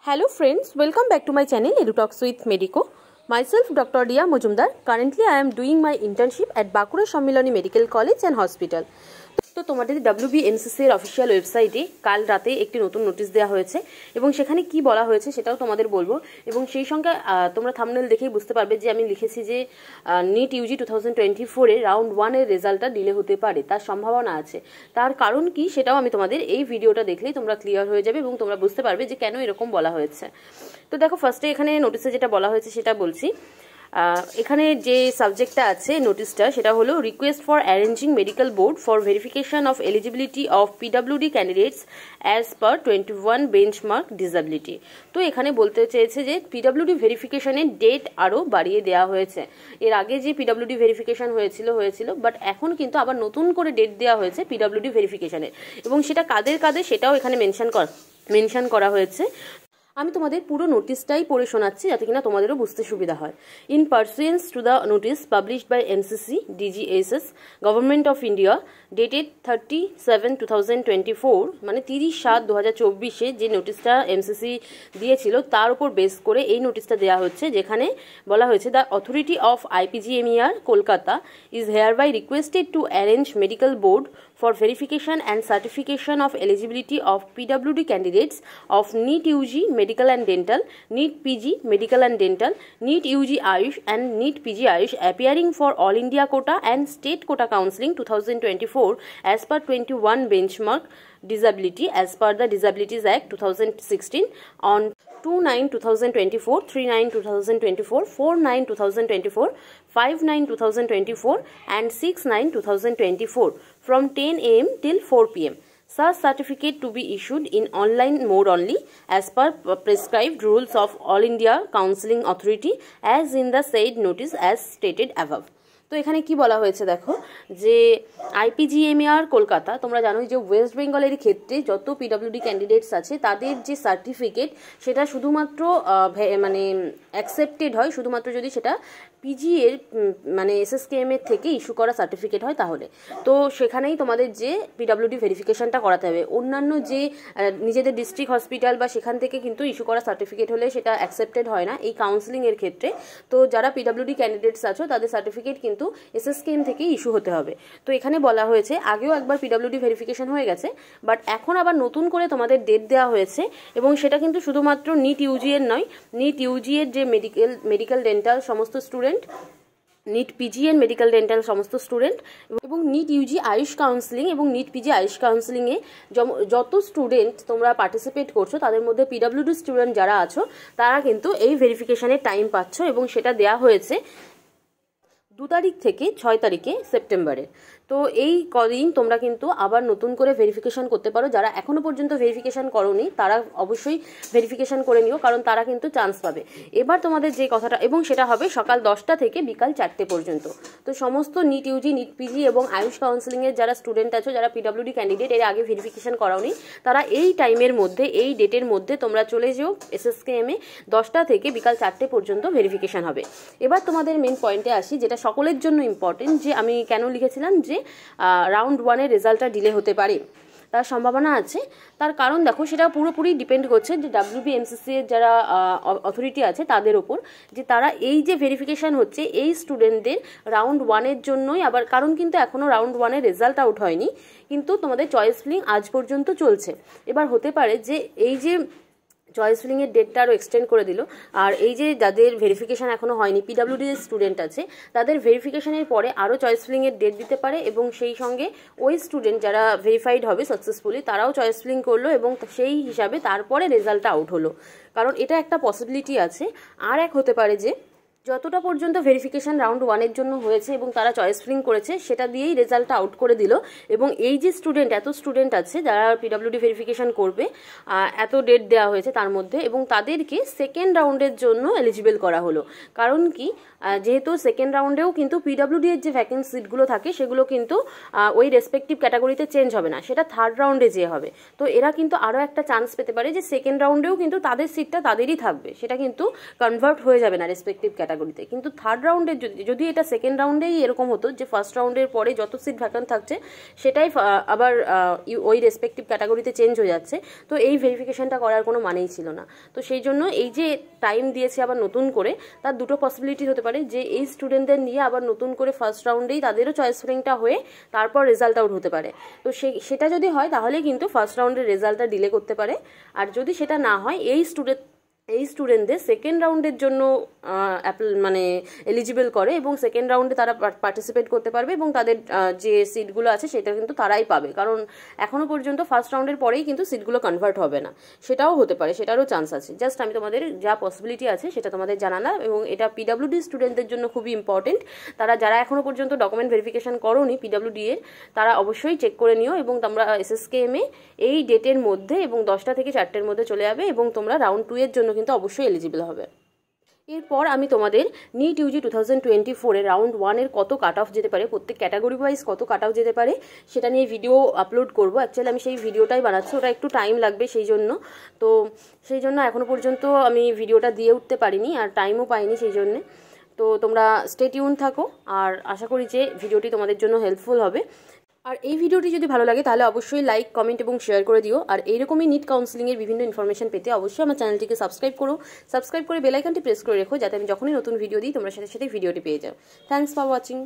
Hello friends, welcome back to my channel EduTalks with Medico. Myself Dr. Dia Mojumdar. Currently I am doing my internship at Bakura Sammiloni Medical College and Hospital. তো তোমাদের WBMCC এর official ওয়েবসাইটে কাল রাতে একটি নতুন notice দেওয়া হয়েছে এবং সেখানে কি বলা হয়েছে সেটাও তোমাদের বলবো এবং সেই সঙ্গে তোমরা থাম্বনেল দেখেই বুঝতে পারবে যে আমি লিখেছি যে নিট ইউজি 2024 এর রাউন্ড 1 এর রেজাল্টটা ডিলে হতে পারে, তার সম্ভাবনা আছে। তার কারণ কি সেটাও আমি তোমাদের এই ভিডিওটা দেখলেই তোমরা ক্লিয়ার হয়ে যাবে এবং তোমরা বুঝতে পারবে যে কেন এরকম বলা হয়েছে। তো দেখো, ফার্স্টে এখানে নোটিশে যেটা বলা হয়েছে সেটা বলছি। এখানে যে সাবজেক্টটা আছে নোটিশটা সেটা হলো request for arranging medical board for verification of eligibility of PWD candidates as per 21 benchmark disability. তো এখানে বলতে চেয়েছে যে পিডব্লিউডি ভেরিফিকেশনের ডেট আরও বাড়িয়ে দেওয়া হয়েছে। এর আগে যে পিডব্লিউডি ভেরিফিকেশন হয়েছিল বাট এখন কিন্তু আবার নতুন করে ডেট দেওয়া হয়েছে পিডব্লিউডি ভেরিফিকেশনের এবং সেটা কাদের সেটাও এখানে মেনশন করা হয়েছে। আমি তোমাদের পুরো নোটিশটাই পড়ে শোনাচ্ছি যাতে কিনা তোমাদেরও বুঝতে সুবিধা হয়। In pursuance to the notice published by NCC DGSS government of India dated 30/7/2024 মানে 30/7/2024 যে নোটিশটা এনসিসি দিয়েছিল তার উপর বেস করে এই নোটিশটা দেওয়া হচ্ছে, যেখানে বলা হয়েছে the authority of IPGMER Kolkata is hereby requested to arrange medical board for verification and certification of eligibility of PWD candidates of NEET UG Medical and Dental, NEET PG Medical and Dental, NEET UG Ayush and NEET PG Ayush appearing for All India Quota and State Quota Counselling 2024 as per 21 benchmark disability as per the Disabilities Act 2016 on 2/9/2024, 3/9/2024, 4/9/2024, 5/9/2024 and 6/9/2024 from 10 AM till 4 PM. Such certificate to be issued in online mode only as per prescribed rules of All India Counselling Authority as in the said notice as stated above. তো এখানে কি বলা হয়েছে দেখো, যে IPGMER Kolkata, তোমরা জানোই যে ওয়েস্ট বেঙ্গলের ক্ষেত্রে যত পিডব্লিউডি ক্যান্ডিডেটস আছে তাদের যে সার্টিফিকেট সেটা শুধুমাত্র মানে অ্যাকসেপ্টেড হয় শুধুমাত্র যদি সেটা পিজি এর মানে SSKM এর থেকে ইস্যু করা সার্টিফিকেট হয় তাহলে। তো সেখানেই তোমাদের যে পিডব্লিউডি ভেরিফিকেশনটা করাতে হবে। অন্যান্য যে নিজেদের ডিস্ট্রিক্ট হসপিটাল বা সেখান থেকে কিন্তু ইস্যু করা সার্টিফিকেট হলে সেটা অ্যাকসেপ্টেড হয় না এই কাউন্সিলিং এর ক্ষেত্রে। তো যারা পিডব্লিউডি ক্যান্ডিডেটস আছো তাদের সার্টিফিকেট কিন্তু SSKM থেকে ইস্যু হতে হবে। তো এখানে বলা হয়েছে আগেও একবার পিডব্লিউডি ভেরিফিকেশন হয়ে গেছে, বাট এখন আবার নতুন করে তোমাদের ডেট দেওয়া হয়েছে এবং সেটা কিন্তু শুধুমাত্র নিট ইউজি এর নয়, নিট ইউজি এর যে মেডিকেল ডেন্টাল সমস্ত স্টুডেন্ট, নিট পিজি এর মেডিকেল ডেন্টাল সমস্ত স্টুডেন্ট এবং নিট ইউজি আয়ুষ কাউন্সিলিং এবং নিট পিজি আয়ুষ কাউন্সিলিংয়ে যত স্টুডেন্ট তোমরা পার্টিসিপেট করছো তাদের মধ্যে পিডব্লিউডি স্টুডেন্ট যারা আছো তারা কিন্তু এই ভেরিফিকেশনের টাইম পাচ্ছ এবং সেটা দেওয়া হয়েছে 2 তারিখ থেকে 6 তারিখে সেপ্টেম্বরে। তো এই কদিন তোমরা কিন্তু আবার নতুন করে ভেরিফিকেশন করতে পারো। যারা এখনো পর্যন্ত ভেরিফিকেশন করোনি তারা অবশ্যই ভেরিফিকেশন করে নিও, কারণ তারা কিন্তু চান্স পাবে। এবার তোমাদের যে কথাটা, এবং সেটা হবে সকাল 10টা থেকে বিকাল 4টে পর্যন্ত। তো সমস্ত নিট ইউজি, নিট পিজি এবং আয়ুষ কাউন্সিলিংয়ের যারা স্টুডেন্ট আছো, যারা পিডব্লিউডি ক্যান্ডিডেট এর আগে ভেরিফিকেশন করাওনি, তারা এই টাইমের মধ্যে, এই ডেটের মধ্যে তোমরা চলে যেও SSKM এ। 10টা থেকে বিকাল 4টে পর্যন্ত ভেরিফিকেশন হবে। এবার তোমাদের মেন পয়েন্টে আসি, যেটা সকলের জন্য ইম্পর্টেন্ট, যে আমি কেন লিখেছিলাম যে রাউন্ড 1 এর রেজাল্টটা ডিলে হতে পারে, তার সম্ভাবনা আছে। তার কারণ দেখো, সেটা পুরোপুরি ডিপেন্ড করছে যে WBMCC এর যারা অথরিটি আছে তাদের ওপর, যে তারা এই যে ভেরিফিকেশন হচ্ছে এই স্টুডেন্টদের রাউন্ড 1 এর জন্যই। আবার কারণ কিন্তু এখনও রাউন্ড 1 এর রেজাল্ট আউট হয়নি, কিন্তু তোমাদের চয়েস ফিলিং আজ পর্যন্ত চলছে। এবার হতে পারে যে এই যে চয়েস ফিলিংয়ের ডেটটা আরও এক্সটেন্ড করে দিল, আর এই যে যাদের ভেরিফিকেশান এখনও হয়নি পিডব্লিউডি স্টুডেন্ট আছে তাদের ভেরিফিকেশানের পরে আরও চয়েস ফিলিংয়ের ডেট দিতে পারে এবং সেই সঙ্গে ওই স্টুডেন্ট যারা ভেরিফাইড হবে সাকসেসফুলি তারাও চয়েস ফিলিং করলো এবং সেই হিসাবে তারপরে রেজাল্টটা আউট হলো, কারণ এটা একটা পসিবিলিটি আছে। আর এক হতে পারে যে যতটা পর্যন্ত ভেরিফিকেশন রাউন্ড 1 এর জন্য হয়েছে এবং তারা চয়েস ফিলিং করেছে সেটা দিয়েই রেজাল্টটা আউট করে দিল, এবং এই যে এত স্টুডেন্ট আছে যারা পিডব্লিউডি ভেরিফিকেশন করবে, এত ডেট দেওয়া হয়েছে তার মধ্যে, এবং তাদেরকে সেকেন্ড রাউন্ডের জন্য এলিজিবল করা হলো। কারণ কি, যেহেতু সেকেন্ড রাউন্ডেও কিন্তু পিডব্লিউডি এর যে ভ্যাকেন্সি সিটগুলো থাকে সেগুলো কিন্তু ওই রেসপেক্টিভ ক্যাটাগরিতে চেঞ্জ হবে না, সেটা থার্ড রাউন্ডে যে হবে। তো এরা কিন্তু আরও একটা চান্স পেতে পারে যে সেকেন্ড রাউন্ডেও কিন্তু তাদের সিটটা তাদেরই থাকবে, সেটা কিন্তু কনভার্ট হয়ে যাবে না রেসপেক্টিভ ক্যাটাগরি। ক্যাটাগরিতে। কিন্তু থার্ড রাউন্ডের যদি এটা সেকেন্ড রাউন্ডেই এরকম হতো যে ফার্স্ট রাউন্ডের পরে যত সিট ভ্যাকান্ট থাকছে সেটাই আবার ওই রেসপেক্টিভ ক্যাটাগরিতে চেঞ্জ হয়ে যাচ্ছে, তো এই ভেরিফিকেশনটা করার কোনো মানেই ছিল না। তো সেই জন্য এই যে টাইম দিয়েছে আবার নতুন করে, তার দুটো পসিবিলিটি হতে পারে যে এই স্টুডেন্টদের নিয়ে আবার নতুন করে ফার্স্ট রাউন্ডেই তাদেরও চয়েস ফিলিংটা হয়ে তারপর রেজাল্ট আউট হতে পারে। তো সেটা যদি হয় তাহলে কিন্তু ফার্স্ট রাউন্ডের রেজাল্টটা ডিলে করতে পারে। আর যদি সেটা না হয় এই স্টুডেন্টদের সেকেন্ড রাউন্ডের জন্য মানে এলিজিবল করে এবং সেকেন্ড রাউন্ডে তারা পার্টিসিপেট করতে পারবে এবং তাদের যে সিটগুলো আছে সেটা কিন্তু তারাই পাবে, কারণ এখনো পর্যন্ত ফার্স্ট রাউন্ডের পরেই কিন্তু সিটগুলো কনভার্ট হবে না। সেটাও হতে পারে, সেটারও চান্স আছে। জাস্ট আমি তোমাদের যা পসিবিলিটি আছে সেটা তোমাদের জানালাম, এবং এটা পিডাব্লিউডি স্টুডেন্টদের জন্য খুবই ইম্পর্টেন্ট। যারা এখনো পর্যন্ত ডকুমেন্ট ভেরিফিকেশন করোনি পিডাব্লিউডি এর, তারা অবশ্যই চেক করে নিও এবং তোমরা SSKM এ এই ডেটের মধ্যে এবং 10টা থেকে 4টের মধ্যে চলে যাবে এবং তোমরা রাউন্ড 2 এর জন্য কিন্তু অবশ্যই এলিজিবল হবে। এরপর আমি তোমাদের নিট ইউজি 2024 রাউন্ড 1 এর কত কাট অফ যেতে পারে, প্রত্যেক ক্যাটাগরি ওয়াইজ কত কাট অফ যেতে পারে সেটা নিয়ে ভিডিও আপলোড করব। অ্যাকচুয়ালি আমি সেই ভিডিওটাই বানাচ্ছি, ওটা একটু টাইম লাগবে সেই জন্য এখনো পর্যন্ত আমি ভিডিওটা দিয়ে উঠতে পারিনি আর টাইমও পাইনি সেই জন্যে। তো তোমরা স্টে টিউন থাকো, আর আশা করি যে ভিডিওটি তোমাদের জন্য হেল্পফুল হবে। আর এই ভিডিওটি যদি ভালো লাগে তাহলে অবশ্যই লাইক, কমেন্ট এবং শেয়ার করে দিও। আর এইরকমই নিট কাউন্সিলিংয়ের বিভিন্ন ইনফরমেশন পেতে অবশ্যই আমার চ্যানেলটিকে সাবস্ক্রাইব করে বেল আইকনটি প্রেস করে রেখো, যাতে আমি যখনই নতুন ভিডিও দিই তোমরা সাথে সাথে ভিডিওটি পেয়ে যাও। Thanks for watching.